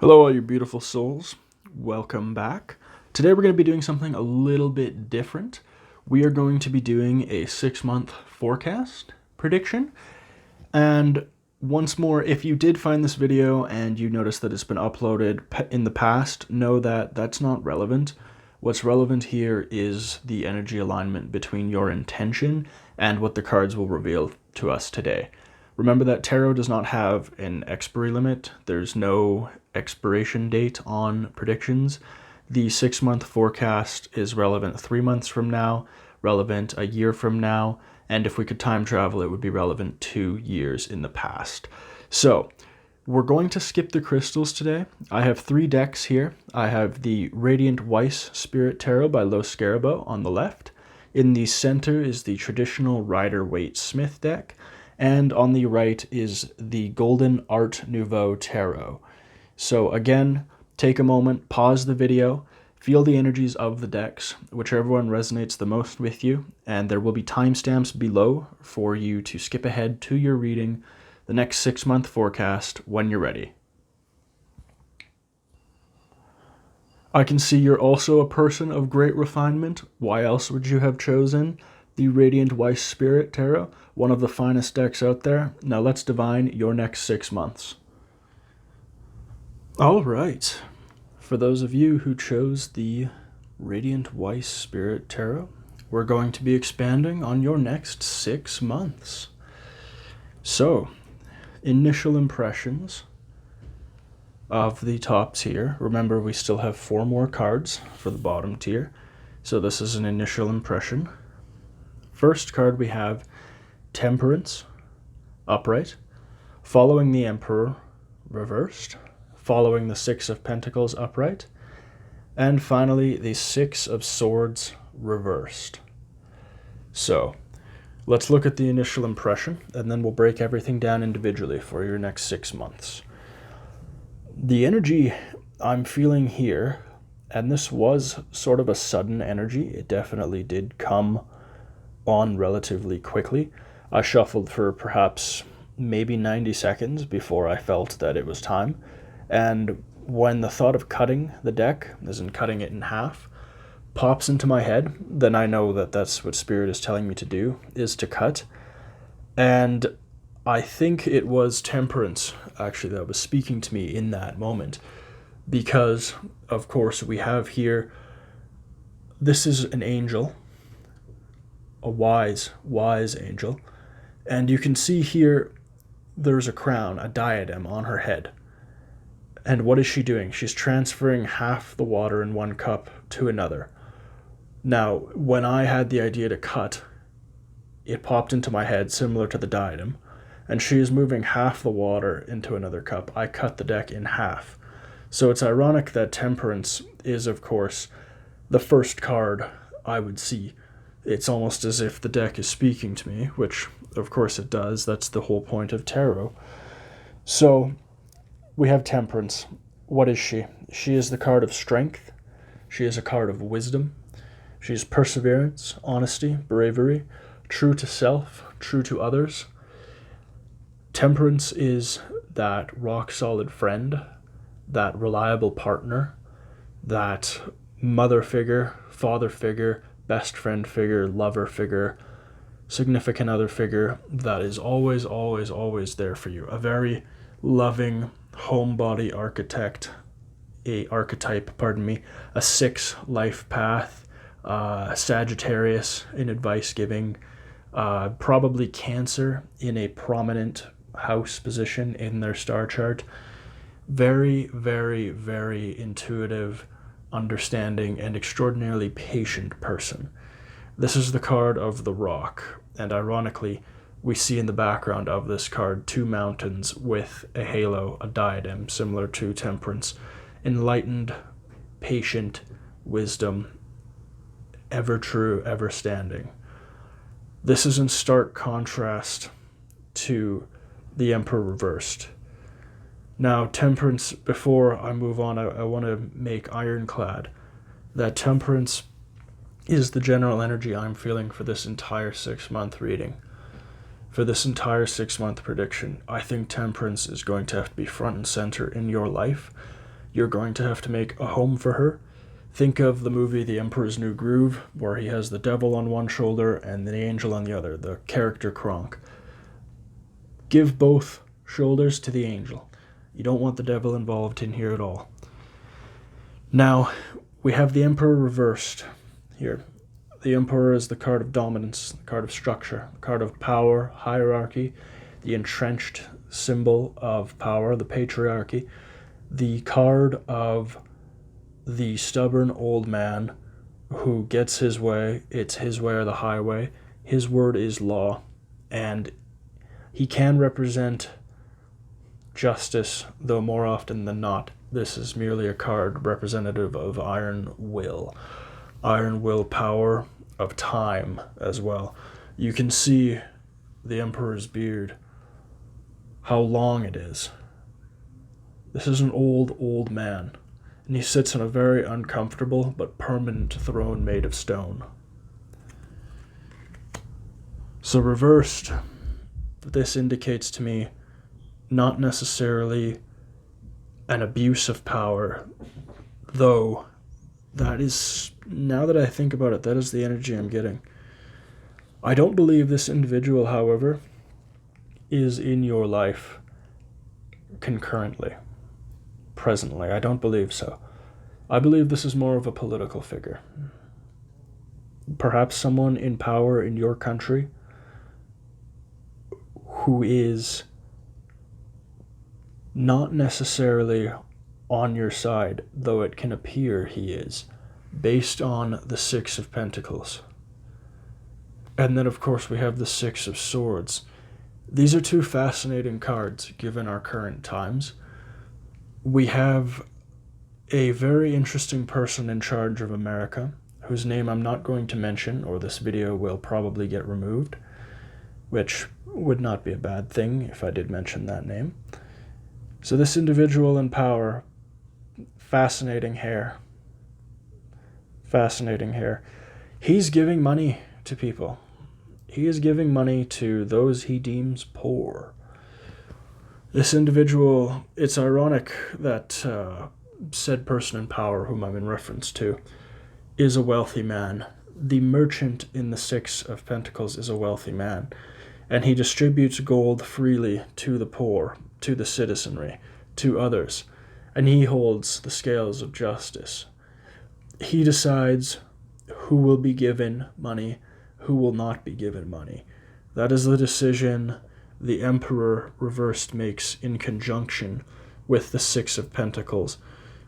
Hello, all you beautiful souls. Welcome back. Today we're going to be doing something a little bit different. We are going to be doing a 6-month forecast prediction. And once more, if you did find this video and you notice that it's been uploaded in the past, know that that's not relevant. What's relevant here is the energy alignment between your intention and what the cards will reveal to us today. Remember that tarot does not have an expiry limit. There's no expiration date on predictions. The 6-month forecast is relevant 3 months from now, relevant a year from now, and if we could time travel, it would be relevant 2 years in the past. So we're going to skip the crystals today. I have 3 decks here. I have the Radiant Weiss Spirit Tarot by Scarebo on the left. In the center is the traditional Rider-Waite-Smith deck. And on the right is the Golden Art Nouveau Tarot. So again, take a moment, pause the video, feel the energies of the decks, whichever one resonates the most with you, and there will be timestamps below for you to skip ahead to your reading, the next 6-month forecast, when you're ready. I can see you're also a person of great refinement. Why else would you have chosen the Radiant Weiss Spirit Tarot, one of the finest decks out there? Now let's divine your next 6 months. All right. For those of you who chose the Radiant Weiss Spirit Tarot, we're going to be expanding on your next 6 months. So, initial impressions of the top tier. Remember, we still have 4 more cards for the bottom tier. So this is an initial impression. First card we have Temperance, upright, following the Emperor, reversed, following the 6 of Pentacles, upright, and finally the 6 of Swords, reversed. So, let's look at the initial impression, and then we'll break everything down individually for your next 6 months. The energy I'm feeling here, and this was sort of a sudden energy, it definitely did come on relatively quickly. I shuffled for perhaps maybe 90 seconds before I felt that it was time. And when the thought of cutting the deck, as in cutting it in half, pops into my head, then I know that that's what Spirit is telling me to do, is to cut. And I think it was Temperance, actually, that was speaking to me in that moment. Because, of course, we have here, this is an angel, a wise angel. And you can see here there's a crown, a diadem on her head. And what is she doing? She's transferring half the water in one cup to another. Now, when I had the idea to cut, it popped into my head similar to the diadem, and she is moving half the water into another cup. I cut the deck in half. So it's ironic that Temperance is, of course, the first card I would see. It's almost as if the deck is speaking to me, which of course it does. That's the whole point of tarot. So we have Temperance. What is she? She is the card of strength. She is a card of wisdom. She is perseverance, honesty, bravery, true to self, true to others. Temperance is that rock-solid friend, that reliable partner, that mother figure, father figure, best friend figure, lover figure, significant other figure that is always, always, always there for you. A very loving homebody archetype, a 6 life path, Sagittarius in advice giving, probably Cancer in a prominent house position in their star chart. Very, very, very intuitive, understanding, and extraordinarily patient person. This is the card of the Rock, and ironically, we see in the background of this card 2 mountains with a halo, a diadem, similar to Temperance. Enlightened, patient, wisdom, ever true, ever standing. This is in stark contrast to the Emperor reversed. Now, Temperance, before I move on, I want to make ironclad that Temperance is the general energy I'm feeling for this entire 6-month reading. For this entire 6-month prediction, I think Temperance is going to have to be front and center in your life. You're going to have to make a home for her. Think of the movie The Emperor's New Groove, where he has the devil on one shoulder and the angel on the other, the character Kronk. Give both shoulders to the angel. You don't want the devil involved in here at all. Now, we have the Emperor reversed here. The Emperor is the card of dominance, the card of structure, the card of power, hierarchy, the entrenched symbol of power, the patriarchy, the card of the stubborn old man who gets his way. It's his way or the highway. His word is law, and he can represent justice, though more often than not, this is merely a card representative of iron will power, of time as well. You can see the Emperor's beard, how long it is. This is an old man, and he sits on a very uncomfortable but permanent throne made of stone. So reversed, this indicates to me not necessarily an abuse of power, though that is, now that I think about it, that is the energy I'm getting. I don't believe this individual, however, is in your life concurrently, presently. I don't believe so. I believe this is more of a political figure. Perhaps someone in power in your country who is not necessarily on your side, though it can appear he is, based on the Six of Pentacles. And then, of course, we have the Six of Swords. These are two fascinating cards, given our current times. We have a very interesting person in charge of America, whose name I'm not going to mention, or this video will probably get removed, which would not be a bad thing if I did mention that name. So this individual in power, fascinating hair. He's giving money to people. He is giving money to those he deems poor. This individual, it's ironic that said person in power, whom I'm in reference to, is a wealthy man. The merchant in the Six of Pentacles is a wealthy man, and he distributes gold freely to the poor, to the citizenry, to others, and he holds the scales of justice. He decides who will be given money, who will not be given money. That is the decision the Emperor reversed makes in conjunction with the Six of Pentacles,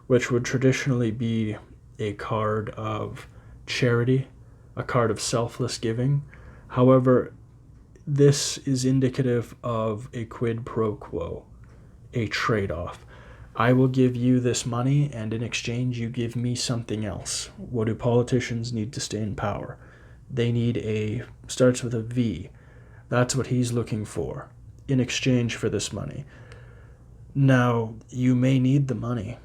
which would traditionally be a card of charity, a card of selfless giving. However, this is indicative of a quid pro quo, a trade-off. I will give you this money, and in exchange you give me something else. What do politicians need to stay in power? They need starts with a V. That's what he's looking for, in exchange for this money. Now, you may need the money,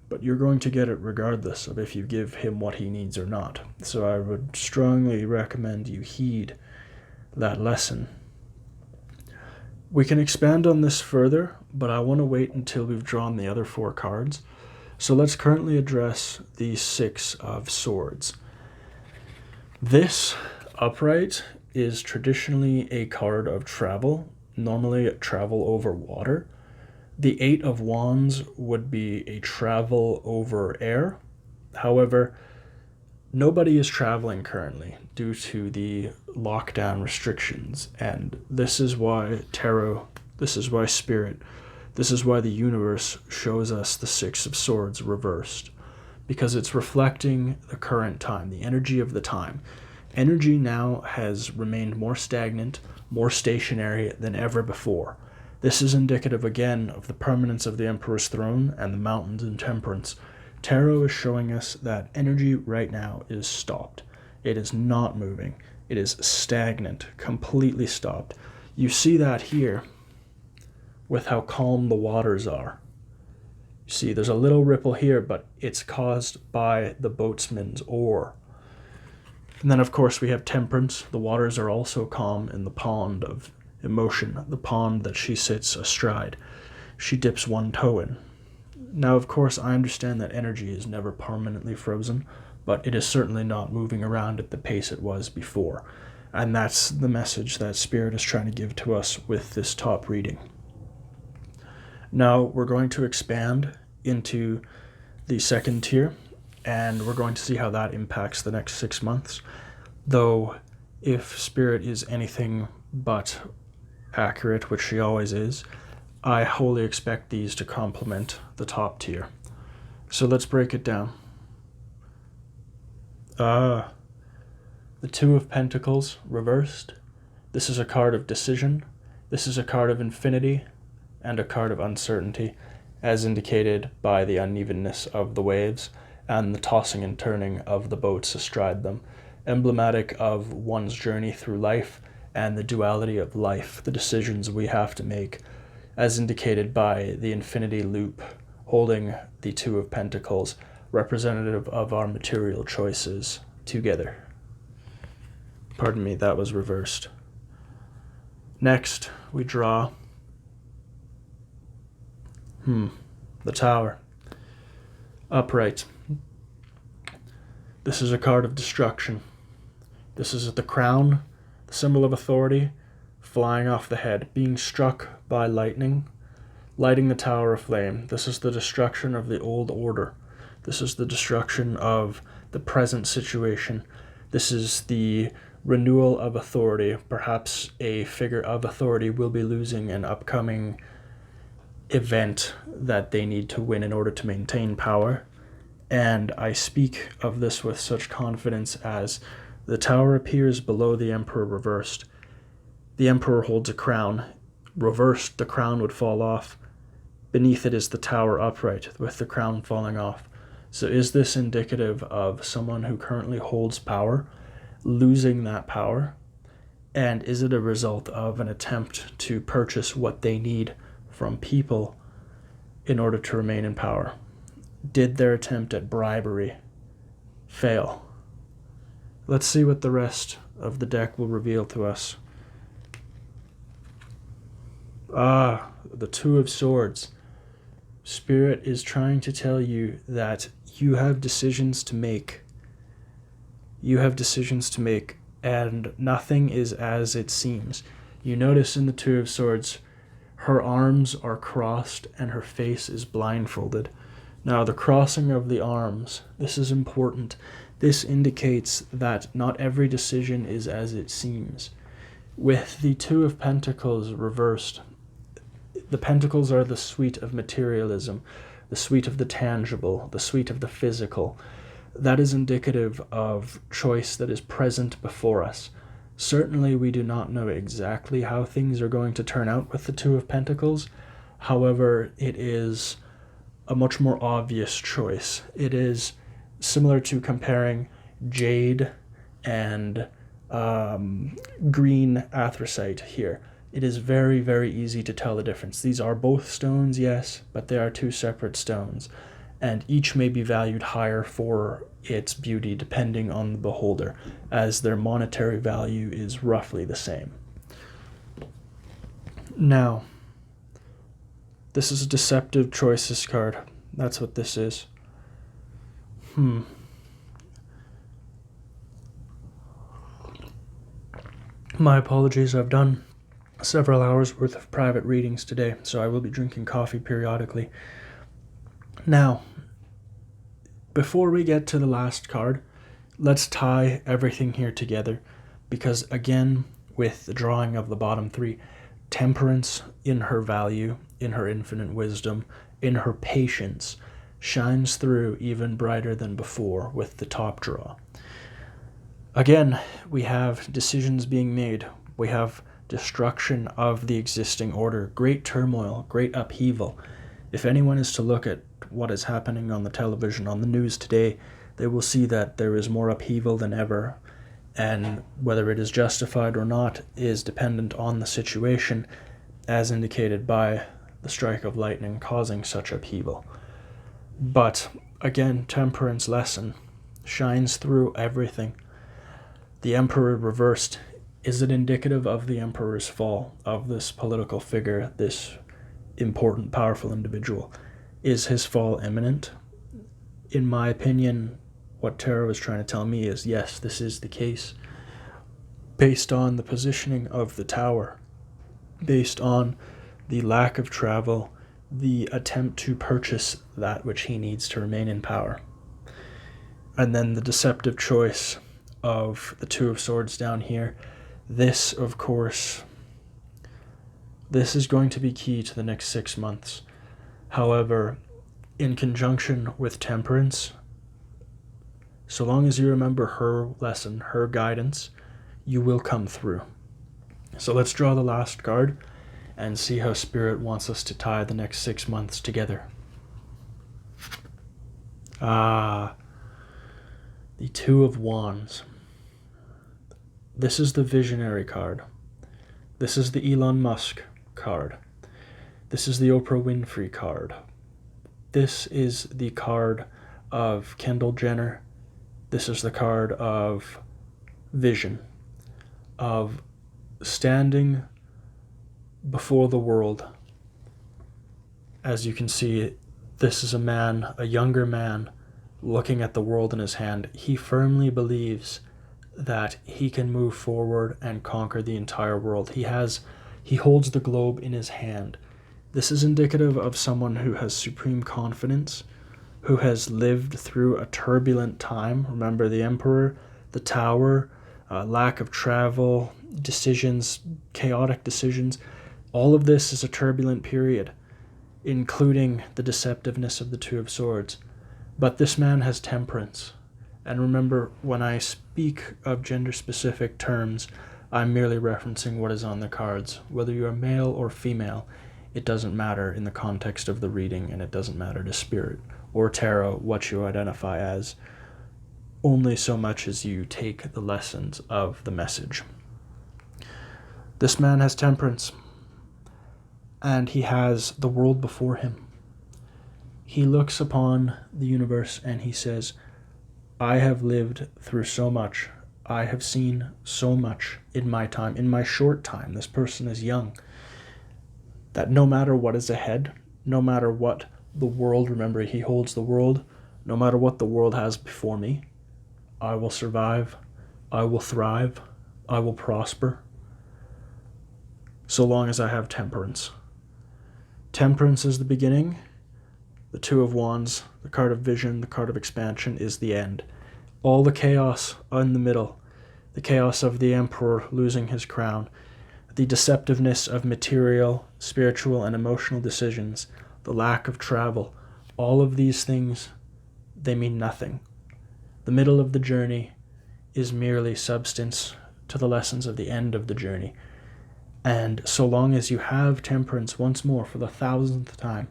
but you're going to get it regardless of if you give him what he needs or not. So I would strongly recommend you heed that lesson. We can expand on this further, but I want to wait until we've drawn the other four cards. So let's currently address the Six of Swords. This upright is traditionally a card of travel, normally travel over water. The Eight of Wands would be a travel over air. However, nobody is traveling currently due to the lockdown restrictions, and this is why tarot, this is why spirit, this is why the universe shows us the Six of Swords reversed, because it's reflecting the current time, the energy of the time. Energy now has remained more stagnant, more stationary than ever before. This is indicative again of the permanence of the Emperor's throne and the mountains in temperance. Tarot is showing us that energy right now is stopped. It is not moving. It is stagnant, completely stopped. You see that here with how calm the waters are. You see, there's a little ripple here, but it's caused by the boatsman's oar. And then, of course, we have temperance. The waters are also calm in the pond of emotion, the pond that she sits astride. She dips one toe in. Now, of course, I understand that energy is never permanently frozen, but it is certainly not moving around at the pace it was before. And that's the message that Spirit is trying to give to us with this top reading. Now, we're going to expand into the second tier, and we're going to see how that impacts the next 6 months. Though, if Spirit is anything but accurate, which she always is, I wholly expect these to complement the top tier. So let's break it down. The Two of Pentacles reversed. This is a card of decision. This is a card of infinity and a card of uncertainty, as indicated by the unevenness of the waves and the tossing and turning of the boats astride them, emblematic of one's journey through life and the duality of life, the decisions we have to make, as indicated by the infinity loop holding the Two of Pentacles, representative of our material choices together. Pardon me, that was reversed. Next, we draw the Tower. Upright. This is a card of destruction. This is the crown, the symbol of authority, flying off the head, being struck by lightning, lighting the tower aflame. This is the destruction of the old order. This is the destruction of the present situation. This is the renewal of authority. Perhaps a figure of authority will be losing an upcoming event that they need to win in order to maintain power. And I speak of this with such confidence as the Tower appears below the Emperor reversed. The Emperor holds a crown. Reversed, the crown would fall off. Beneath it is the Tower upright, with the crown falling off. So is this indicative of someone who currently holds power losing that power? And is it a result of an attempt to purchase what they need from people in order to remain in power? Did their attempt at bribery fail? Let's see what the rest of the deck will reveal to us. The Two of Swords. Spirit is trying to tell you that you have decisions to make. You have decisions to make, and nothing is as it seems. You notice in the Two of Swords, her arms are crossed and her face is blindfolded. Now, the crossing of the arms, this is important. This indicates that not every decision is as it seems. With the Two of Pentacles reversed, the pentacles are the suite of materialism, the suite of the tangible, the suite of the physical. That is indicative of choice that is present before us. Certainly, we do not know exactly how things are going to turn out with the Two of Pentacles. However, it is a much more obvious choice. It is similar to comparing jade and green anthracite here. It is very, very easy to tell the difference. These are both stones, yes, but they are two separate stones, and each may be valued higher for its beauty depending on the beholder, as their monetary value is roughly the same. Now, this is a deceptive choices card. That's what this is. My apologies, I've done several hours worth of private readings today, so I will be drinking coffee periodically. Now, before we get to the last card, let's tie everything here together, because again, with the drawing of the bottom three, Temperance in her value, in her infinite wisdom, in her patience, shines through even brighter than before with the top draw. Again, we have decisions being made. We have destruction of the existing order, great turmoil, great upheaval. If anyone is to look at what is happening on the television, on the news today, they will see that there is more upheaval than ever, and whether it is justified or not is dependent on the situation, as indicated by the strike of lightning causing such upheaval. But again, Temperance lesson shines through everything. The Emperor reversed. Is it indicative of the Emperor's fall, of this political figure, this important, powerful individual? Is his fall imminent? In my opinion, what tarot is trying to tell me is yes, this is the case. Based on the positioning of the tower, based on the lack of travel, the attempt to purchase that which he needs to remain in power. And then the deceptive choice of the Two of Swords down here. This, of course, this is going to be key to the next 6 months. However, in conjunction with Temperance, so long as you remember her lesson, her guidance, you will come through. So let's draw the last card and see how Spirit wants us to tie the next 6 months together. The Two of Wands. This is the visionary card. This is the Elon Musk card. This is the Oprah Winfrey card. This is the card of Kendall Jenner. This is the card of vision, of standing before the world. As you can see, this is a man, a younger man, looking at the world in his hand. He firmly believes that he can move forward and conquer the entire world. He holds the globe in his hand. This is indicative of someone who has supreme confidence, who has lived through a turbulent time. Remember the Emperor, the Tower, lack of travel, decisions, chaotic decisions. All of this is a turbulent period, including the deceptiveness of the Two of Swords. But this man has temperance. And remember, when I speak of gender-specific terms, I'm merely referencing what is on the cards. Whether you are male or female, it doesn't matter in the context of the reading, and it doesn't matter to Spirit or Tarot what you identify as, only so much as you take the lessons of the message. This man has temperance, and he has the world before him. He looks upon the universe and he says, I have lived through so much. I have seen so much in my time, in my short time. This person is young. That no matter what is ahead, no matter what the world, remember he holds the world, no matter what the world has before me, I will survive, I will thrive, I will prosper, so long as I have temperance. Temperance is the beginning. The Two of Wands, the card of vision, the card of expansion, is the end. All the chaos in the middle, the chaos of the Emperor losing his crown, the deceptiveness of material, spiritual, and emotional decisions, the lack of travel, all of these things, they mean nothing. The middle of the journey is merely substance to the lessons of the end of the journey. And so long as you have temperance once more for the 1000th time,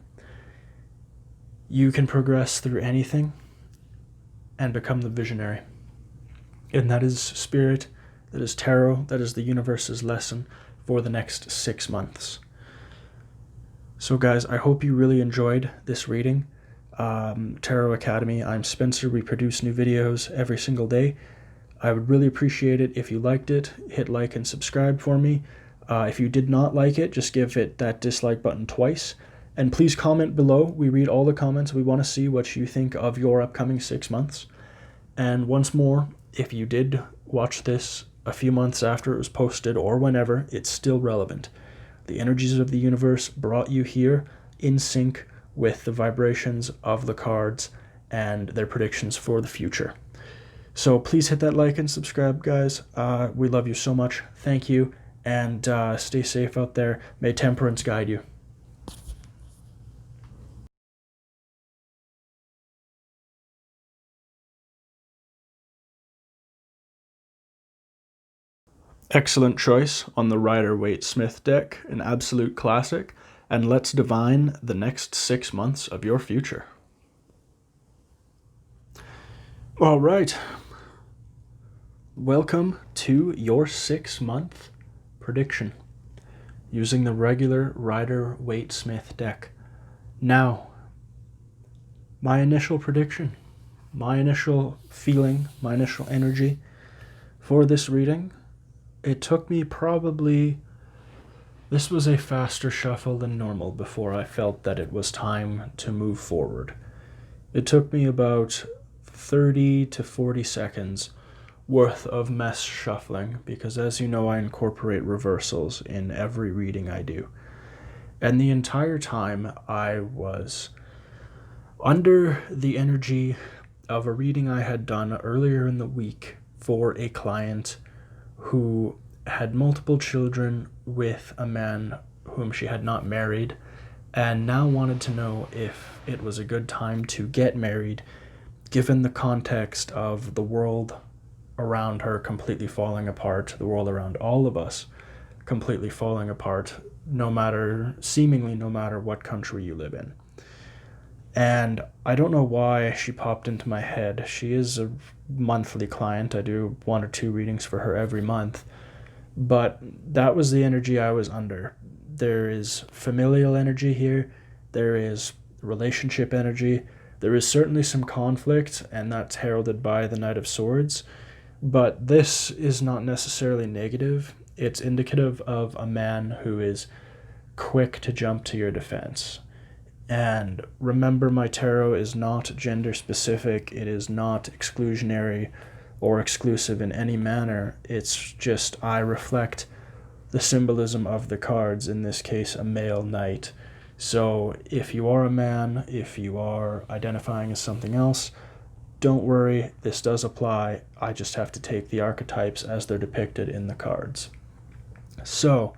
you can progress through anything and become the visionary. And that is Spirit, that is Tarot, that is the universe's lesson for the next 6 months. So guys, I hope you really enjoyed this reading. Tarot Academy, I'm Spencer. We produce new videos every single day. I would really appreciate it if you liked it. Hit like and subscribe for me. If you did not like it, just give it that dislike button twice. And please comment below. We read all the comments. We want to see what you think of your upcoming 6 months. And once more, if you did watch this a few months after it was posted or whenever, it's still relevant. The energies of the universe brought you here in sync with the vibrations of the cards and their predictions for the future. So please hit that like and subscribe, guys. We love you so much. Thank you. And stay safe out there. May temperance guide you. Excellent choice on the Rider-Waite-Smith deck, an absolute classic, and let's divine the next 6 months of your future. All right, welcome to your 6-month prediction using the regular Rider-Waite-Smith deck. Now, my initial prediction, my initial feeling, my initial energy for this reading, it took me probably This was a faster shuffle than normal before I felt that it was time to move forward. It took me about 30 to 40 seconds worth of mess shuffling because, as you know, I incorporate reversals in every reading I do. And the entire time I was under the energy of a reading I had done earlier in the week for a client who had multiple children with a man whom she had not married and now wanted to know if it was a good time to get married given the context of the world around her completely falling apart, the world around all of us completely falling apart, seemingly no matter what country you live in. And I don't know why she popped into my head. She is a monthly client. I do 1 or 2 readings for her every month. But that was the energy I was under. There is familial energy here. There is relationship energy. There is certainly some conflict, and that's heralded by the Knight of Swords. But this is not necessarily negative. It's indicative of a man who is quick to jump to your defense. And remember, my tarot is not gender specific. It is not exclusionary or exclusive in any manner. It's just I reflect the symbolism of the cards, in this case a male knight. So if you are a man, if you are identifying as something else, don't worry, this does apply. I just have to take the archetypes as they're depicted in the cards. So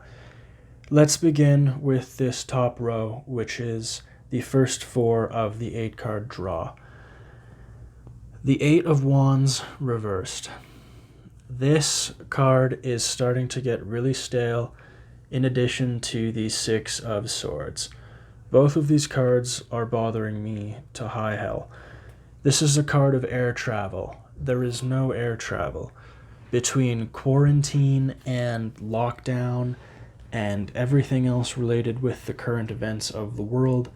let's begin with this top row, which is the first 4 of the 8-card draw. The 8 of Wands reversed. This card is starting to get really stale, in addition to the 6 of Swords. Both of these cards are bothering me to high hell. This is a card of air travel. There is no air travel. Between quarantine and lockdown and everything else related with the current events of the world,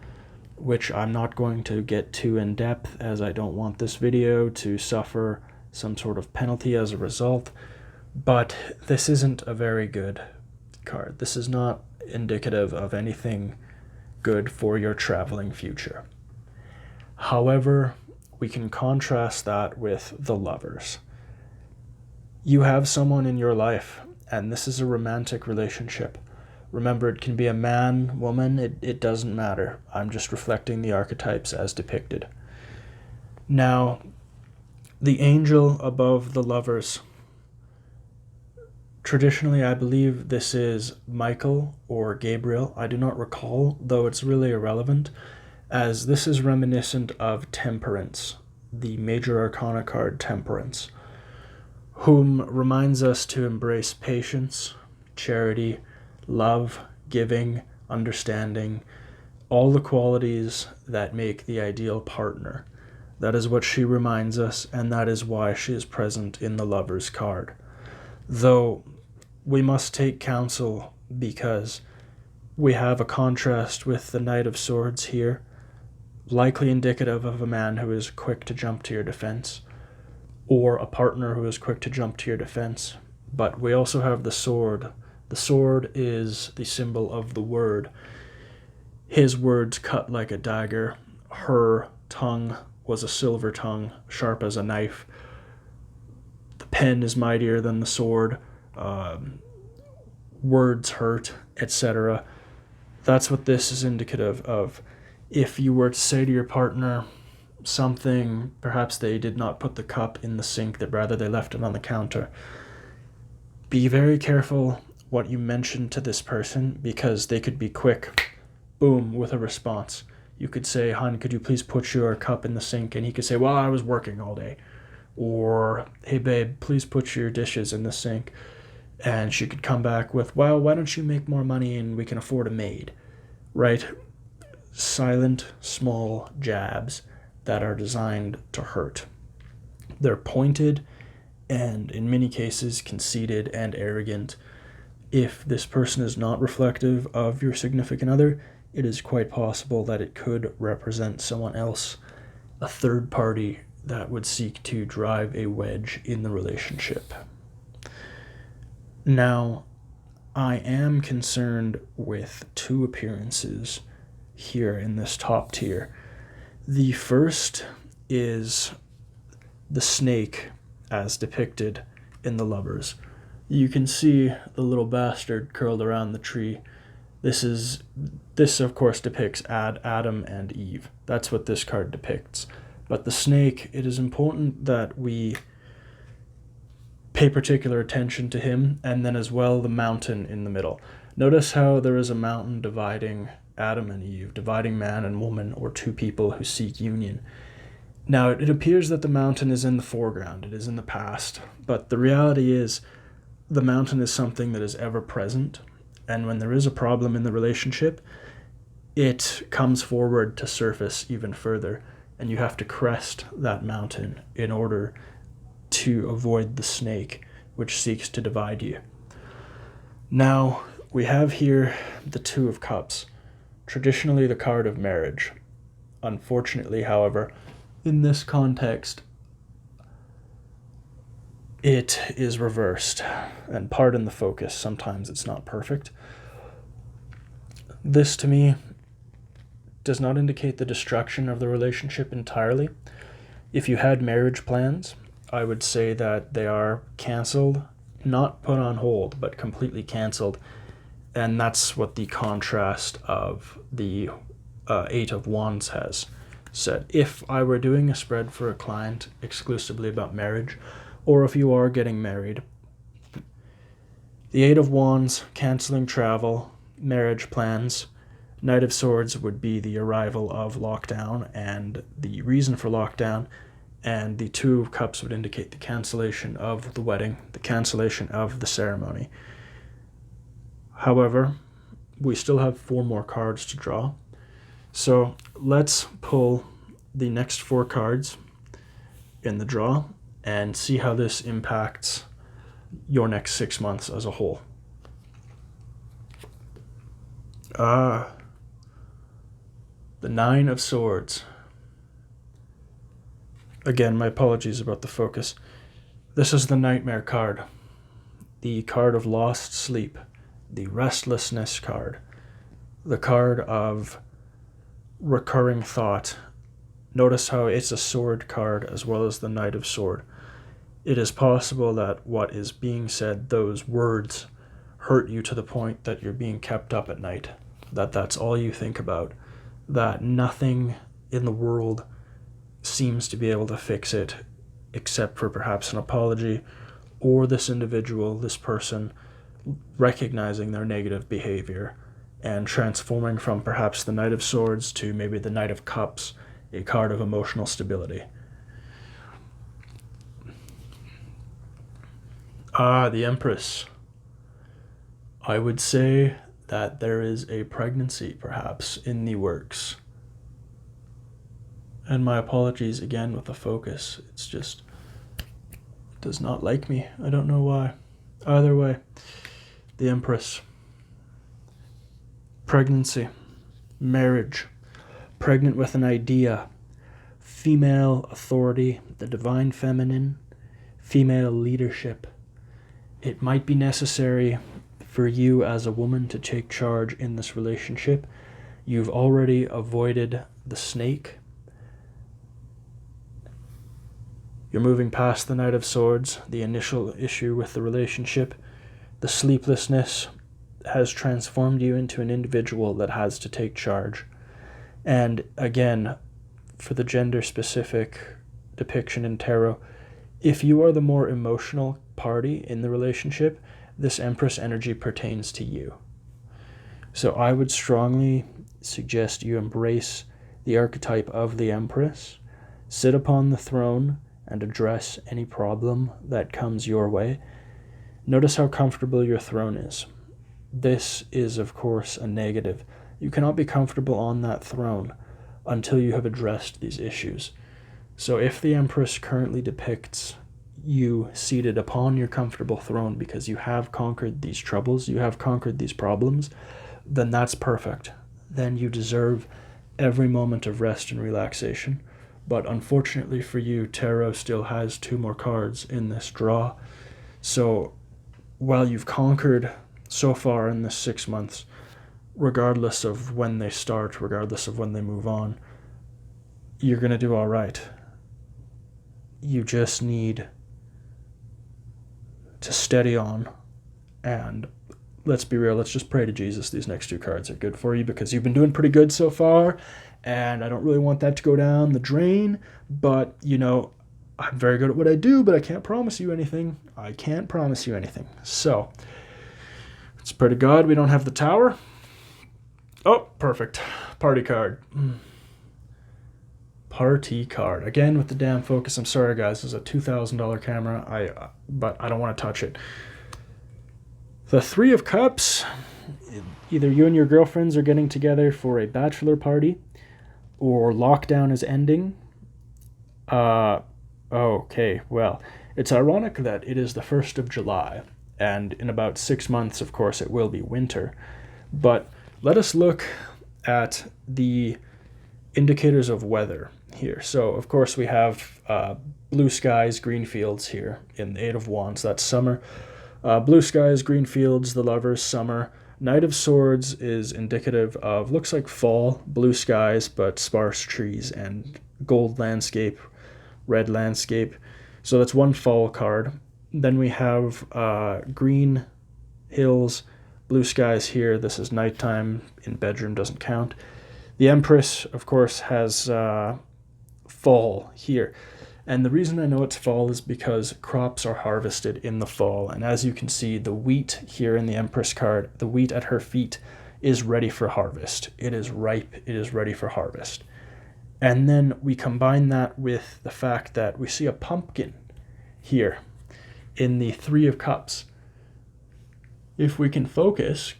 which I'm not going to get too in depth as I don't want this video to suffer some sort of penalty as a result, but this isn't a very good card. This is not indicative of anything good for your traveling future. However, we can contrast that with the Lovers. You have someone in your life, and this is a romantic relationship. Remember, it can be a man, woman, it doesn't matter. I'm just reflecting the archetypes as depicted. Now, the angel above the Lovers. Traditionally, I believe this is Michael or Gabriel. I do not recall, though it's really irrelevant, as this is reminiscent of Temperance, the major arcana card Temperance, whom reminds us to embrace patience, charity, love, giving, understanding, all the qualities that make the ideal partner. That is what she reminds us, and that is why she is present in the Lover's card. Though we must take counsel because we have a contrast with the Knight of Swords here, likely indicative of a man who is quick to jump to your defense, or a partner who is quick to jump to your defense. But we also have the sword. The sword is the symbol of the word. His words cut like a dagger. Her tongue was a silver tongue, sharp as a knife. The pen is mightier than the sword. Words hurt, etc. That's what this is indicative of. If you were to say to your partner something, perhaps they did not put the cup in the sink, that rather they left it on the counter, be very careful what you mention to this person, because they could be quick, boom, with a response. You could say, "Hon, could you please put your cup in the sink?" And he could say, "Well, I was working all day." Or, "Hey babe, please put your dishes in the sink." And she could come back with, "Well, why don't you make more money and we can afford a maid?" Right? Silent, small jabs that are designed to hurt. They're pointed and, in many cases, conceited and arrogant. If this person is not reflective of your significant other, it is quite possible that it could represent someone else, a third party that would seek to drive a wedge in the relationship. Now, I am concerned with two appearances here in this top tier. The first is the snake as depicted in the Lovers. You can see the little bastard curled around the tree. This of course depicts Adam and Eve. That's what this card depicts. But the snake, it is important that we pay particular attention to him, and then as well the mountain in the middle. Notice how there is a mountain dividing Adam and Eve, dividing man and woman, or two people who seek union. Now, it appears that the mountain is in the foreground, it is in the past, but the reality is the mountain is something that is ever present, and when there is a problem in the relationship, it comes forward to surface even further, and you have to crest that mountain in order to avoid the snake which seeks to divide you. Now, we have here the Two of Cups, traditionally the card of marriage. Unfortunately, however, in this context, it is reversed, and pardon the focus, sometimes it's not perfect. This, to me, does not indicate the destruction of the relationship entirely. If you had marriage plans, I would say that they are cancelled, not put on hold, but completely cancelled. And that's what the contrast of the Eight of Wands has said. If I were doing a spread for a client exclusively about marriage, or if you are getting married, the Eight of Wands, cancelling travel, marriage plans, Knight of Swords would be the arrival of lockdown and the reason for lockdown, and the Two of Cups would indicate the cancellation of the wedding, the cancellation of the ceremony. However, we still have 4 more cards to draw. So let's pull the next 4 cards in the draw and see how this impacts your next 6 months as a whole. The Nine of Swords. Again, my apologies about the focus. This is the Nightmare card, the card of lost sleep, the Restlessness card, the card of recurring thought. Notice how it's a sword card as well as the Knight of Sword. It is possible that what is being said, those words, hurt you to the point that you're being kept up at night, that that's all you think about, that nothing in the world seems to be able to fix it except for perhaps an apology or this individual, this person, recognizing their negative behavior and transforming from perhaps the Knight of Swords to maybe the Knight of Cups, a card of emotional stability. The Empress. I would say that there is a pregnancy perhaps in the works. And my apologies again with the focus. It's just, it does not like me. I don't know why. Either way, the Empress. Pregnancy, marriage, pregnant with an idea, female authority, the divine feminine, female leadership. It might be necessary for you as a woman to take charge in this relationship. You've already avoided the snake. You're moving past the Knight of Swords, the initial issue with the relationship. The sleeplessness has transformed you into an individual that has to take charge. And again, for the gender-specific depiction in tarot, if you are the more emotional party in the relationship, this Empress energy pertains to you. So I would strongly suggest you embrace the archetype of the Empress, sit upon the throne, and address any problem that comes your way. Notice how comfortable your throne is. This is, of course, a negative. You cannot be comfortable on that throne until you have addressed these issues. So if the Empress currently depicts you seated upon your comfortable throne because you have conquered these troubles, you have conquered these problems, then that's perfect. Then you deserve every moment of rest and relaxation. But unfortunately for you, tarot still has 2 more cards in this draw. So while you've conquered so far in this 6 months, regardless of when they start, regardless of when they move on, you're going to do all right. You just need to steady on, and let's be real, let's just pray to Jesus these next 2 cards are good for you, because you've been doing pretty good so far, and I don't really want that to go down the drain, but, I'm very good at what I do, but I can't promise you anything. So, let's pray to God we don't have the Tower. Oh, perfect. Party card. Party card. Again with the damn focus. I'm sorry, guys. This is a $2,000 camera, but I don't want to touch it. The 3 of Cups. Either you and your girlfriends are getting together for a bachelor party, or lockdown is ending. Okay, well, it's ironic that it is the 1st of July, and in about 6 months, of course, it will be winter. But let us look at the indicators of weather here. So, of course, we have blue skies, green fields here in the 8 of Wands. That's summer. Blue skies, green fields, the Lovers, summer. Knight of Swords is indicative of, looks like fall, blue skies, but sparse trees and gold landscape, red landscape. So that's one fall card. Then we have green hills, blue skies here. This is nighttime. In bedroom doesn't count. The Empress, of course, has fall here. And the reason I know it's fall is because crops are harvested in the fall. And as you can see, the wheat here in the Empress card, the wheat at her feet is ready for harvest. It is ripe. It is ready for harvest. And then we combine that with the fact that we see a pumpkin here in the 3 of Cups. If we can focus,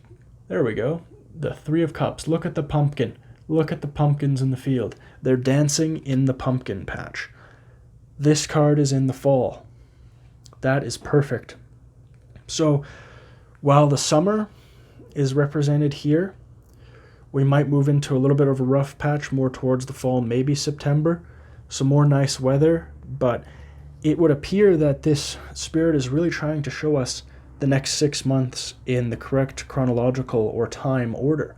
there we go, the 3 of Cups. Look at the pumpkin. Look at the pumpkins in the field. They're dancing in the pumpkin patch. This card is in the fall. That is perfect. So while the summer is represented here, we might move into a little bit of a rough patch more towards the fall, maybe September. Some more nice weather, but it would appear that this spirit is really trying to show us the next 6 months in the correct chronological or time order.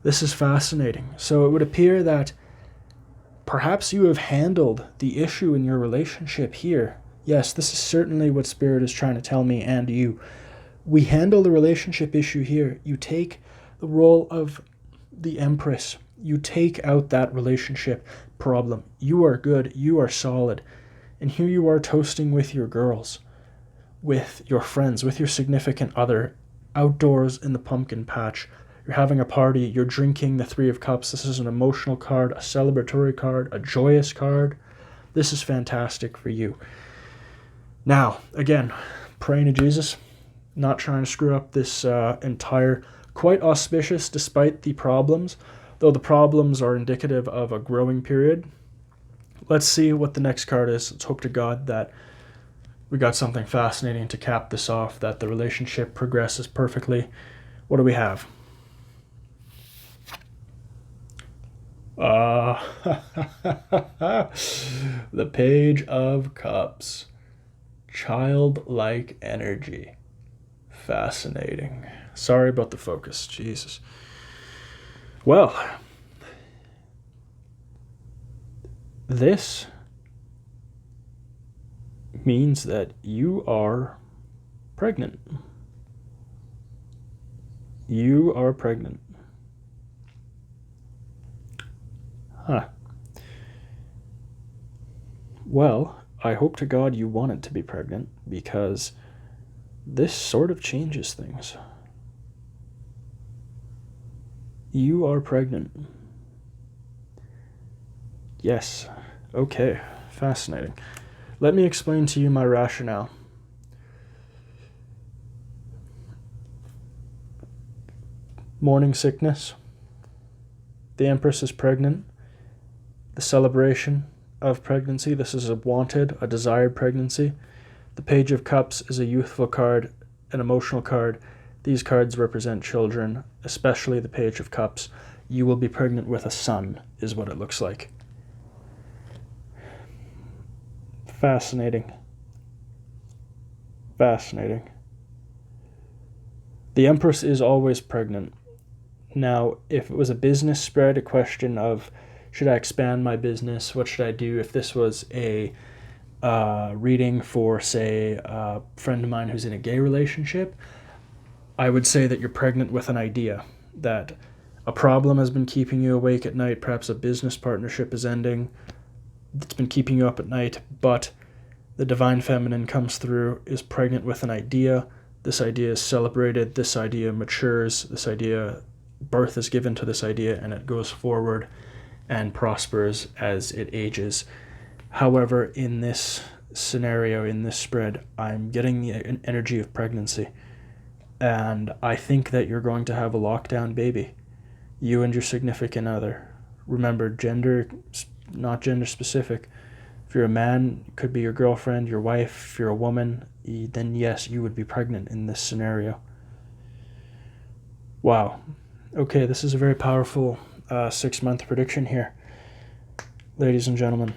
This is fascinating. So it would appear that perhaps you have handled the issue in your relationship here. Yes, this is certainly what Spirit is trying to tell me and you. We handle the relationship issue here. You take the role of the Empress. You take out that relationship problem. You are good. You are solid. And here you are toasting with your girls, with your friends, with your significant other, outdoors in the pumpkin patch. You're having a party. You're drinking the 3 of Cups. This is an emotional card, a celebratory card, a joyous card. This is fantastic for you. Now, again, praying to Jesus, not trying to screw up this entire, quite auspicious despite the problems, though the problems are indicative of a growing period. Let's see what the next card is. Let's hope to God that we got something fascinating to cap this off, that the relationship progresses perfectly. What do we have? The Page of Cups. Childlike energy. Fascinating. Sorry about the focus. Jesus. Well, this means that you are pregnant. You are pregnant. Huh. Well, I hope to God you wanted to be pregnant, because this sort of changes things. You are pregnant. Yes. Okay. Fascinating. Let me explain to you my rationale. Morning sickness. The Empress is pregnant. The celebration of pregnancy. This is a wanted, a desired pregnancy. The Page of Cups is a youthful card, an emotional card. These cards represent children, especially the Page of Cups. You will be pregnant with a son, is what it looks like. Fascinating. Fascinating. The Empress is always pregnant. Now, if it was a business spread, a question of should I expand my business? What should I do? If this was a reading for, say, a friend of mine who's in a gay relationship, I would say that you're pregnant with an idea, that a problem has been keeping you awake at night, perhaps a business partnership is ending, it's been keeping you up at night, but the Divine Feminine comes through, is pregnant with an idea. This idea is celebrated, this idea matures, this idea, birth is given to this idea, and it goes forward and prospers as it ages. However, in this scenario, in this spread, I'm getting the energy of pregnancy. And I think that you're going to have a lockdown baby. You and your significant other. Remember, gender, not gender specific. If you're a man, it could be your girlfriend, your wife. If you're a woman, then yes, you would be pregnant in this scenario. Wow. Okay, this is a very powerful 6-month prediction here. Ladies and gentlemen,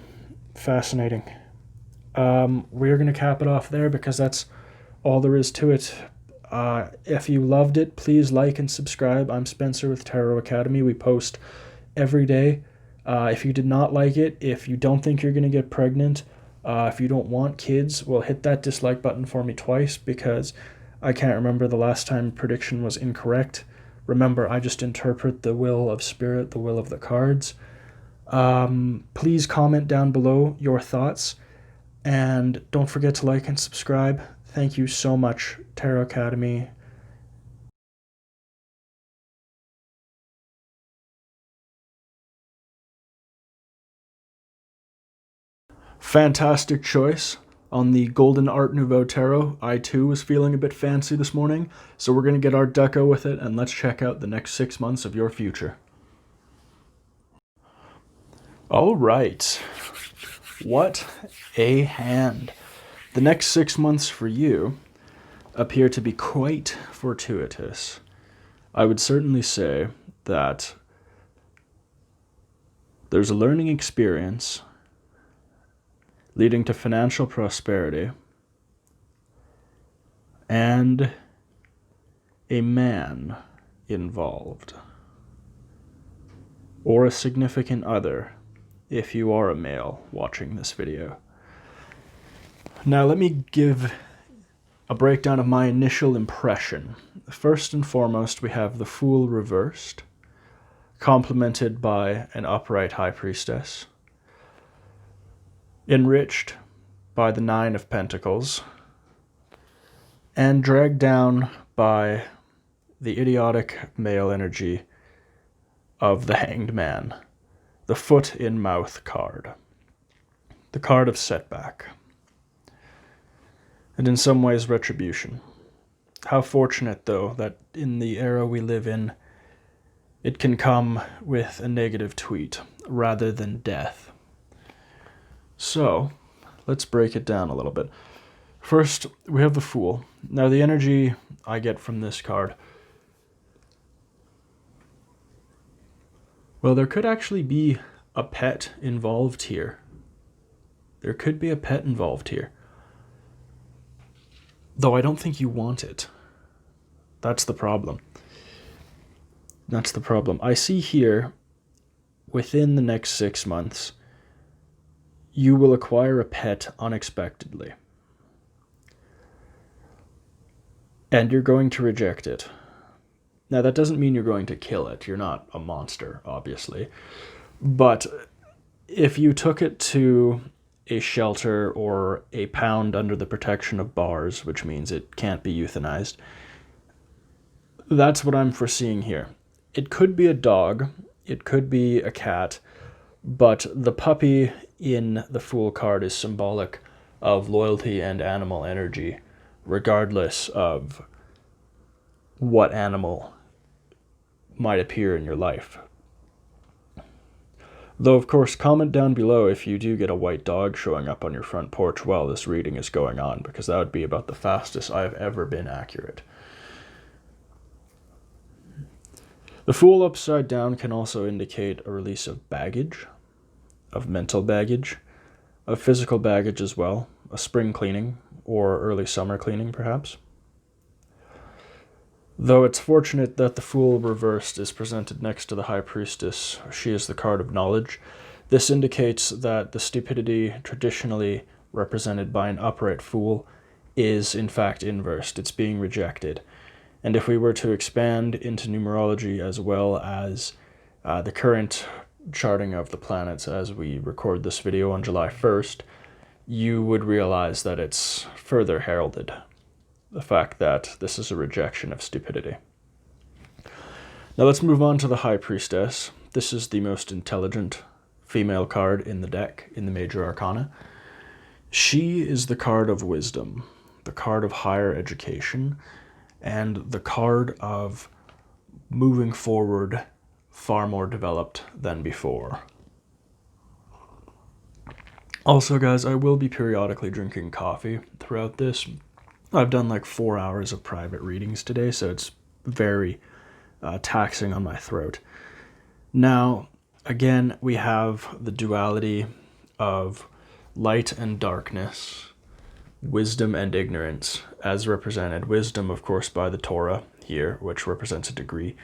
fascinating. We're going to cap it off there because that's all there is to it. If you loved it, please like and subscribe. I'm Spencer with Tarot Academy. We post every day. If you did not like it, if you don't think you're going to get pregnant, if you don't want kids, well, hit that dislike button for me twice because I can't remember the last time prediction was incorrect. Remember, I just interpret the will of spirit, the will of the cards. Please comment down below your thoughts, and don't forget to like and subscribe. Thank you so much, Tarot Academy. Fantastic choice on the Golden Art Nouveau Tarot. I too was feeling a bit fancy this morning, so we're going to get our deco with it, and let's check out the next 6 months of your future. All right. What a hand. The next 6 months for you appear to be quite fortuitous. I would certainly say that there's a learning experience leading to financial prosperity and a man involved, or a significant other if you are a male watching this video. Now let me give a breakdown of my initial impression. First and foremost, we have the Fool reversed, complemented by an upright High Priestess, enriched by the Nine of Pentacles, and dragged down by the idiotic male energy of the Hanged Man, the foot in mouth card, the card of setback, and in some ways retribution. How fortunate, though, that in the era we live in, it can come with a negative tweet rather than death. So, let's break it down a little bit. First, we have the Fool. Now, the energy I get from this card, well, there could actually be a pet involved here. There could be a pet involved here. Though I don't think you want it. That's the problem. That's the problem. I see here, within the next 6 months, you will acquire a pet unexpectedly. And you're going to reject it. Now, that doesn't mean you're going to kill it. You're not a monster, obviously. But if you took it to a shelter or a pound under the protection of bars, which means it can't be euthanized, that's what I'm foreseeing here. It could be a dog, it could be a cat, but the puppy in the Fool card is symbolic of loyalty and animal energy, regardless of what animal might appear in your life. Though, of course, comment down below if you do get a white dog showing up on your front porch while this reading is going on, because that would be about the fastest I've ever been accurate. The Fool upside down can also indicate a release of baggage, of mental baggage, of physical baggage as well, a spring cleaning or early summer cleaning perhaps. Though it's fortunate that the Fool reversed is presented next to the High Priestess. She is the card of knowledge. This indicates that the stupidity traditionally represented by an upright Fool is in fact inversed. It's being rejected. And if we were to expand into numerology as well as the current charting of the planets as we record this video on July 1st, you would realize that it's further heralded the fact that this is a rejection of stupidity. Now let's move on to the High Priestess. This is the most intelligent female card in the deck, in the Major Arcana. She is the card of wisdom, the card of higher education, and the card of moving forward far more developed than before. Also, guys, I will be periodically drinking coffee throughout this. I've done like 4 hours of private readings today, so it's very taxing on my throat. Now, again, we have the duality of light and darkness, wisdom and ignorance, as represented. Wisdom, of course, by the Torah here, which represents a degree.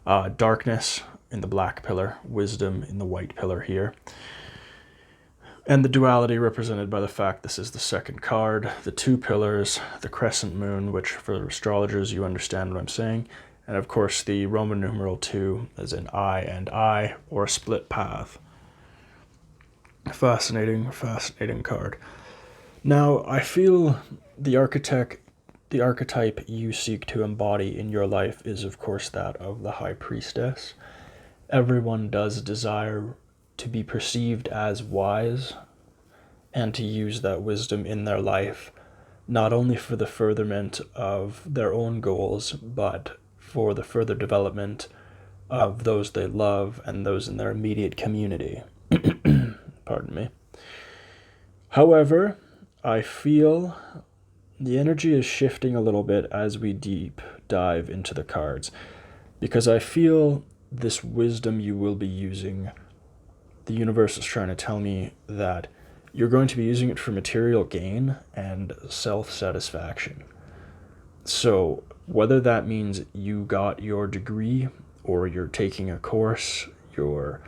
Darkness in the black pillar, wisdom in the white pillar here. And the duality represented by the fact this is the second card, the two pillars, the crescent moon, which for astrologers you understand what I'm saying, and of course the Roman numeral 2 as in I and I, or a split path. Fascinating card. Now, I feel the archetype you seek to embody in your life is of course that of the High Priestess. Everyone does desire to be perceived as wise and to use that wisdom in their life, not only for the furtherment of their own goals, but for the further development of those they love and those in their immediate community. Pardon me. However, I feel the energy is shifting a little bit as we deep dive into the cards, because I feel this wisdom you will be using, the universe is trying to tell me that you're going to be using it for material gain and self-satisfaction. So whether that means you got your degree, or you're taking a course, you're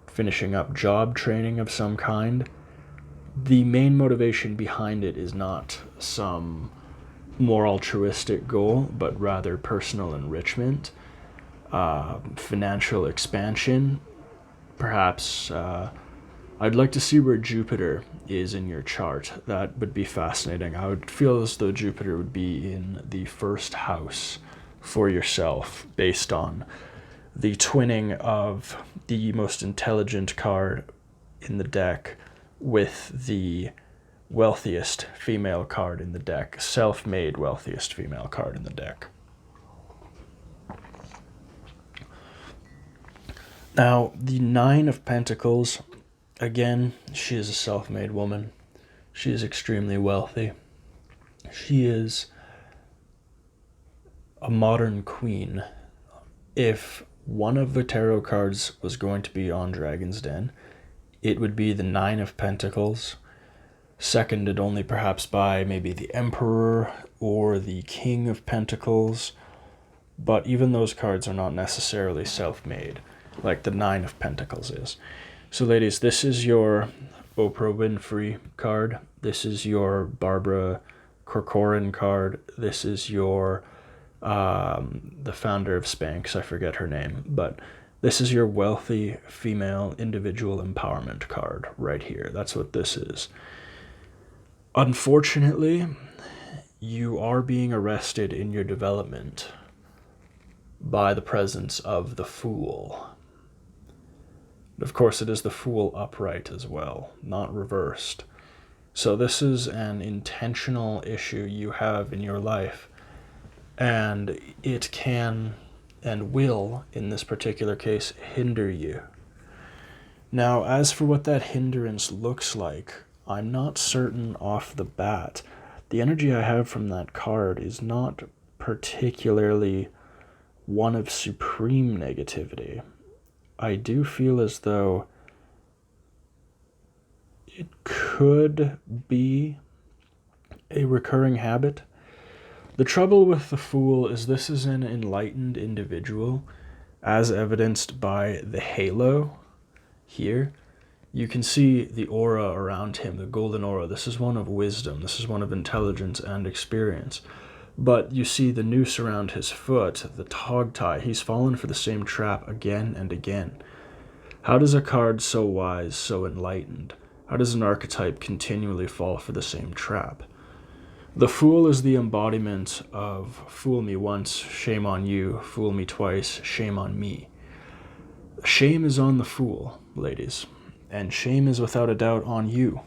finishing up job training of some kind, the main motivation behind it is not some more altruistic goal, but rather personal enrichment, financial expansion. Perhaps I'd like to see where Jupiter is in your chart. That would be fascinating. I would feel as though Jupiter would be in the first house for yourself, based on the twinning of the most intelligent card in the deck with the wealthiest female card in the deck, self-made wealthiest female card in the deck. Now, the Nine of Pentacles, again, she is a self-made woman. She is extremely wealthy. She is a modern queen. If one of the tarot cards was going to be on Dragon's Den, it would be the Nine of Pentacles, seconded only perhaps by maybe the Emperor or the King of Pentacles. But even those cards are not necessarily self-made, like the Nine of Pentacles is. So ladies, this is your Oprah Winfrey card. This is your Barbara Corcoran card. This is your the founder of Spanx, I forget her name, but this is your wealthy female individual empowerment card right here. That's what this is. Unfortunately, you are being arrested in your development by the presence of the Fool. Of course, it is the Fool upright as well, not reversed. So this is an intentional issue you have in your life, and it can and will, in this particular case, hinder you. Now, as for what that hindrance looks like, I'm not certain off the bat. The energy I have from that card is not particularly one of supreme negativity. I do feel as though it could be a recurring habit, The trouble with the Fool is this is an enlightened individual, as evidenced by the halo here. You can see the aura around him, the golden aura. This is one of wisdom. This is one of intelligence and experience. But you see the noose around his foot, the hog tie. He's fallen for the same trap again and again. How does a card so wise, so enlightened, how does an archetype continually fall for the same trap? The Fool is the embodiment of fool me once, shame on you, fool me twice, shame on me. Shame is on the Fool, ladies, and shame is without a doubt on you.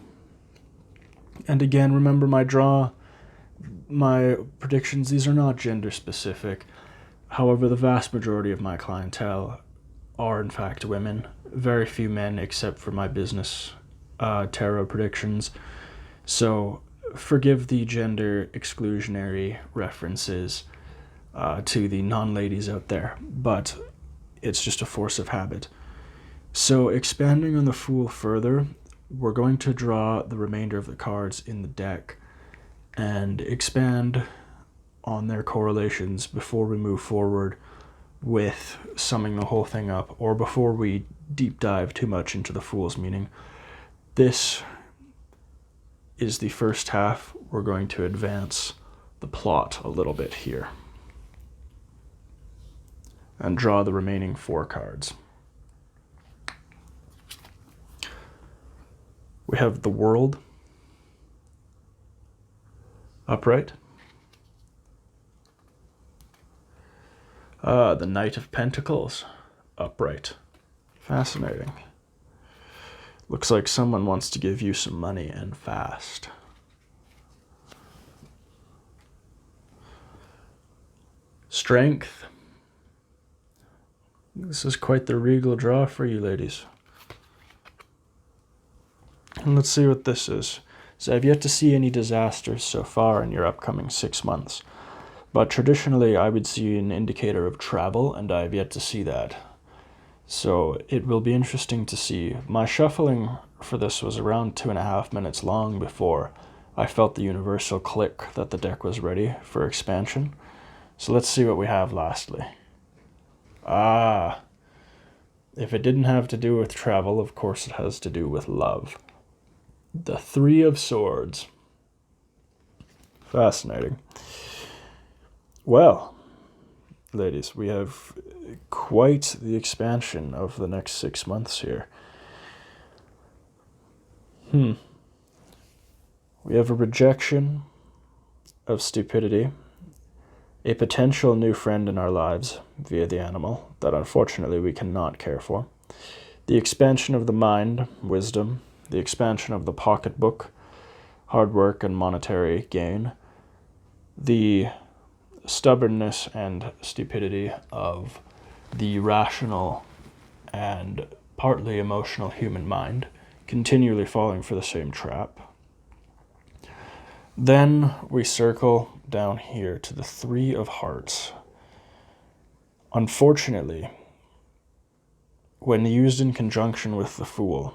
And again, remember my predictions, these are not gender specific. However, the vast majority of my clientele are in fact women. Very few men except for my business tarot predictions. So forgive the gender exclusionary references to the non-ladies out there, but it's just a force of habit. So expanding on the Fool further, we're going to draw the remainder of the cards in the deck and expand on their correlations before we move forward with summing the whole thing up, or before we deep dive too much into the Fool's meaning. This is the first half. We're going to advance the plot a little bit here and draw the remaining 4 cards. We have the World upright, the Knight of Pentacles upright. Fascinating. Looks like someone wants to give you some money and fast. Strength. This is quite the regal draw for you, ladies. And let's see what this is. So I've yet to see any disasters so far in your upcoming 6 months. But traditionally, I would see an indicator of travel, and I've yet to see that. So it will be interesting to see. My shuffling for this was around 2.5 minutes long before I felt the universal click that the deck was ready for expansion. So let's see what we have lastly. If it didn't have to do with travel, of course it has to do with love. The 3 of Swords. Fascinating. Well, ladies, we have quite the expansion of the next 6 months here. We have a rejection of stupidity, a potential new friend in our lives via the animal that unfortunately we cannot care for, the expansion of the mind, wisdom, the expansion of the pocketbook, hard work and monetary gain, the stubbornness and stupidity of the rational and partly emotional human mind, continually falling for the same trap. Then we circle down here to the 3 of Hearts. Unfortunately, when used in conjunction with the Fool,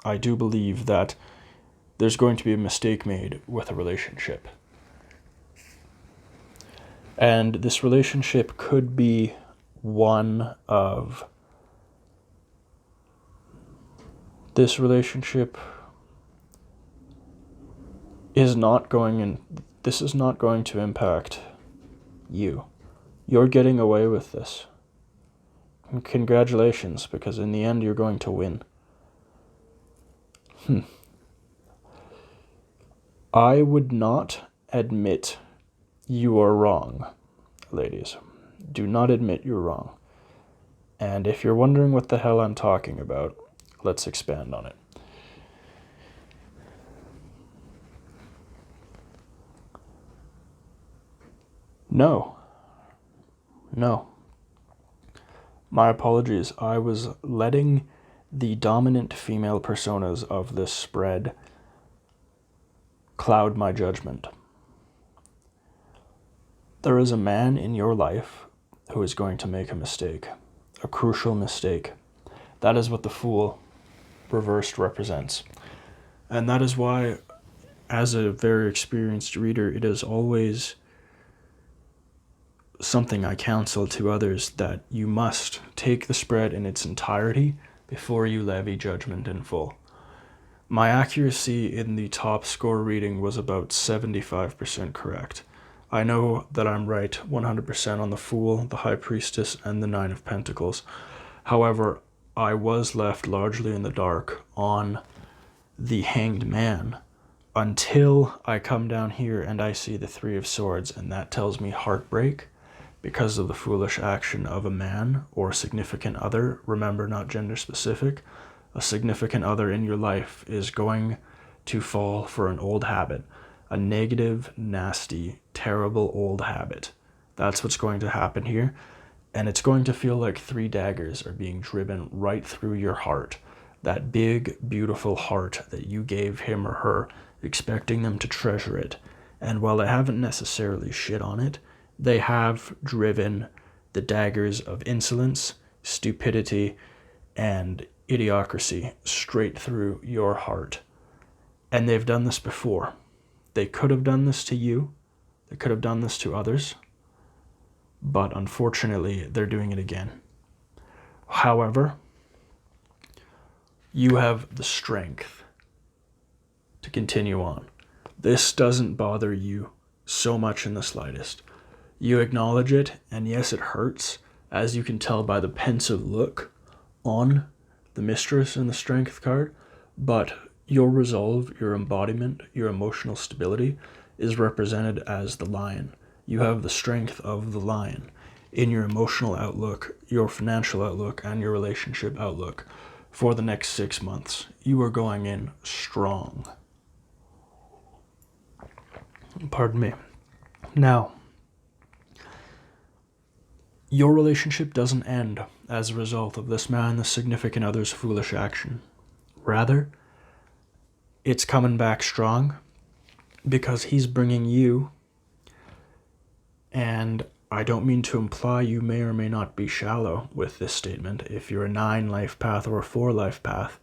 I do believe that there's going to be a mistake made with a relationship. And this relationship could be one of... This relationship is not going in... This is not going to impact you. You're getting away with this. And congratulations, because in the end you're going to win. I would not admit you are wrong, ladies. Do not admit you're wrong. And if you're wondering what the hell I'm talking about, let's expand on it. No. My apologies. I was letting the dominant female personas of this spread cloud my judgment. There is a man in your life who is going to make a mistake, a crucial mistake. That is what the Fool reversed represents. And that is why, as a very experienced reader, it is always something I counsel to others, that you must take the spread in its entirety before you levy judgment in full. My accuracy in the top score reading was about 75% correct. I know that I'm right 100% on the Fool, the High Priestess, and the Nine of Pentacles. However, I was left largely in the dark on the Hanged Man until I come down here and I see the Three of Swords, and that tells me heartbreak because of the foolish action of a man or significant other. Remember, not gender specific. A significant other in your life is going to fall for an old habit, a negative, nasty, terrible old habit. That's what's going to happen here. And it's going to feel like 3 daggers are being driven right through your heart. That big, beautiful heart that you gave him or her, expecting them to treasure it. And while they haven't necessarily shit on it, they have driven the daggers of insolence, stupidity, and idiocracy straight through your heart. And they've done this before. They could have done this to you. They could have done this to others. But unfortunately, they're doing it again. However, you have the strength to continue on. This doesn't bother you so much in the slightest. You acknowledge it, and yes, it hurts, as you can tell by the pensive look on the Mistress and the Strength card, but your resolve, your embodiment, your emotional stability is represented as the lion. You have the strength of the lion in your emotional outlook, your financial outlook, and your relationship outlook for the next 6 months. You are going in strong. Pardon me. Now, your relationship doesn't end as a result of this man, the significant other's foolish action. Rather, it's coming back strong because he's bringing you, and I don't mean to imply you may or may not be shallow with this statement. If you're a 9 life path or a 4 life path,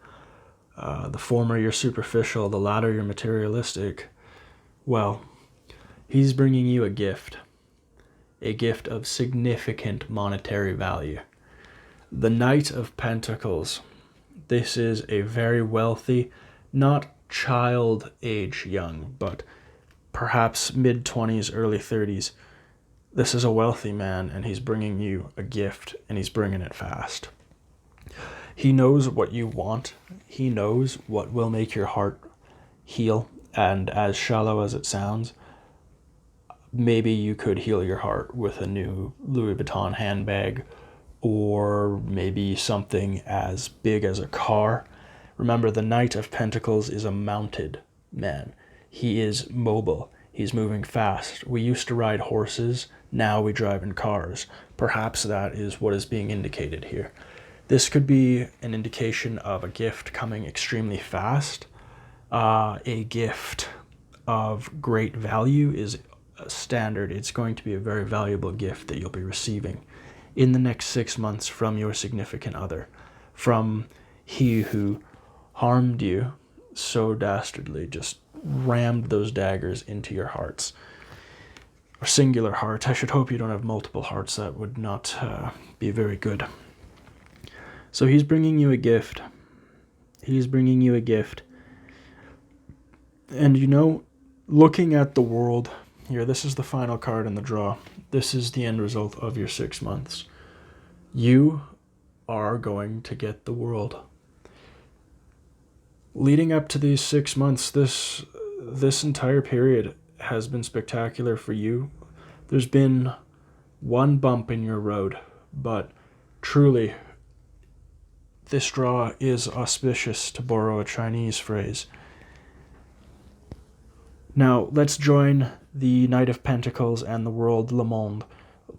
the former you're superficial, the latter you're materialistic, well, he's bringing you a gift of significant monetary value. The Knight of Pentacles. This is a very wealthy, not child age young, but perhaps mid-20s, early 30s. This is a wealthy man, and he's bringing you a gift, and he's bringing it fast. He knows what you want. He knows what will make your heart heal, and as shallow as it sounds, maybe you could heal your heart with a new Louis Vuitton handbag, or maybe something as big as a car. Remember, the Knight of Pentacles is a mounted man. He is mobile. He's moving fast. We used to ride horses. Now we drive in cars. Perhaps that is what is being indicated here. This could be an indication of a gift coming extremely fast. A gift of great value is standard. It's going to be a very valuable gift that you'll be receiving in the next 6 months from your significant other, from he who harmed you so dastardly, just rammed those daggers into your hearts. Or singular heart. I should hope you don't have multiple hearts. That would not be very good. So he's bringing you a gift. He's bringing you a gift. And you know, looking at the world here, this is the final card in the draw. This is the end result of your 6 months. You are going to get the world. Leading up to these 6 months, this entire period has been spectacular for you. There's been one bump in your road, but truly, this draw is auspicious, to borrow a Chinese phrase. Now, let's join the Knight of Pentacles and the world Le Monde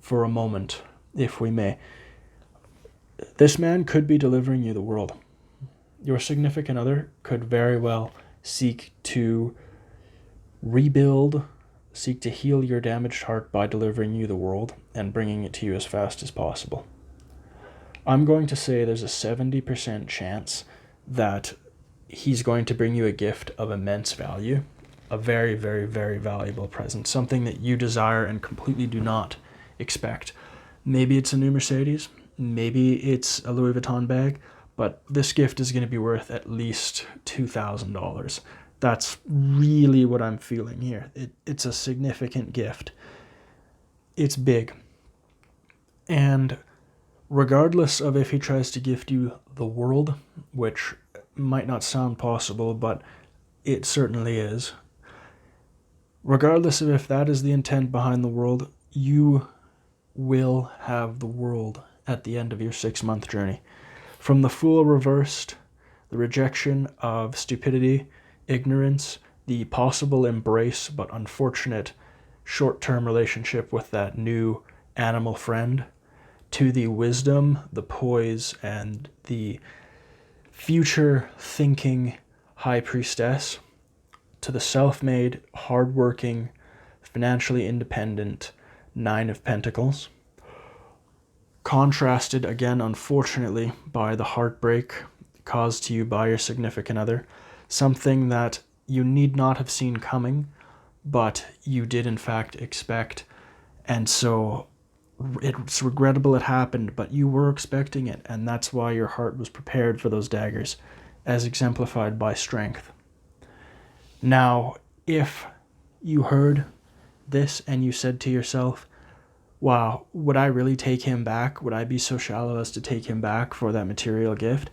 for a moment, if we may. This man could be delivering you the world. Your significant other could very well seek to rebuild, seek to heal your damaged heart by delivering you the world and bringing it to you as fast as possible. I'm going to say there's a 70% chance that he's going to bring you a gift of immense value, a very, very, very valuable present, something that you desire and completely do not expect. Maybe it's a new Mercedes, maybe it's a Louis Vuitton bag, but this gift is going to be worth at least $2,000. That's really what I'm feeling here. It's a significant gift. It's big. And regardless of if he tries to gift you the world, which might not sound possible, but it certainly is. Regardless of if that is the intent behind the world, you will have the world at the end of your 6-month journey. From the Fool reversed, the rejection of stupidity, ignorance, the possible embrace but unfortunate short-term relationship with that new animal friend, to the wisdom, the poise, and the future thinking high priestess, to the self-made, hardworking, financially independent Nine of Pentacles, contrasted again, unfortunately, by the heartbreak caused to you by your significant other, something that you need not have seen coming, but you did in fact expect, and so it's regrettable it happened, but you were expecting it, and that's why your heart was prepared for those daggers, as exemplified by strength. Now, if you heard this and you said to yourself, wow, would I really take him back? Would I be so shallow as to take him back for that material gift?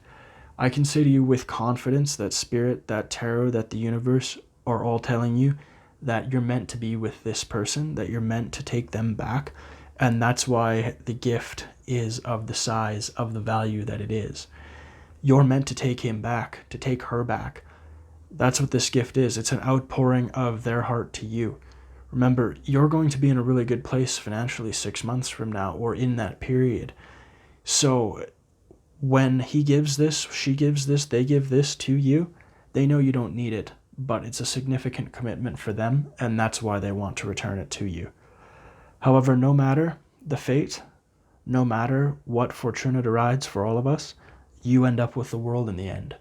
I can say to you with confidence that spirit, that tarot, that the universe are all telling you that you're meant to be with this person, that you're meant to take them back. And that's why the gift is of the size of the value that it is. You're meant to take him back, to take her back. That's what this gift is. It's an outpouring of their heart to you. Remember, you're going to be in a really good place financially 6 months from now, or in that period. So when he gives this, she gives this, they give this to you, they know you don't need it, but it's a significant commitment for them, and that's why they want to return it to you. However, no matter the fate, no matter what fortuna derides for all of us, you end up with the world in the end.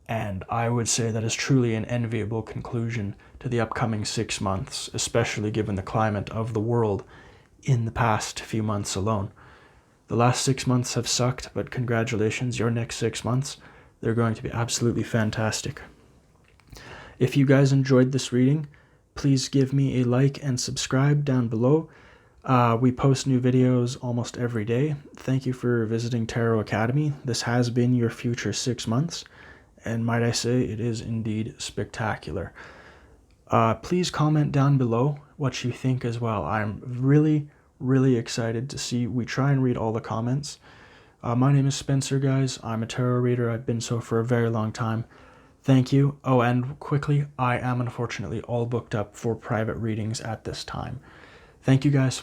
And I would say that is truly an enviable conclusion to the upcoming 6 months, especially given the climate of the world in the past few months alone. The last 6 months have sucked, but congratulations, your next 6 months, they're going to be absolutely fantastic. If you guys enjoyed this reading, please give me a like and subscribe down below. We post new videos almost every day. Thank you for visiting Tarot Academy. This has been your future 6 months, and might I say, it is indeed spectacular. Please comment down below what you think as well. I'm really excited to see. We try and read all the comments. My name is Spencer, guys. I'm a tarot reader. I've been so for a very long time. Thank you. Oh, and quickly, I am unfortunately all booked up for private readings at this time. Thank you, guys.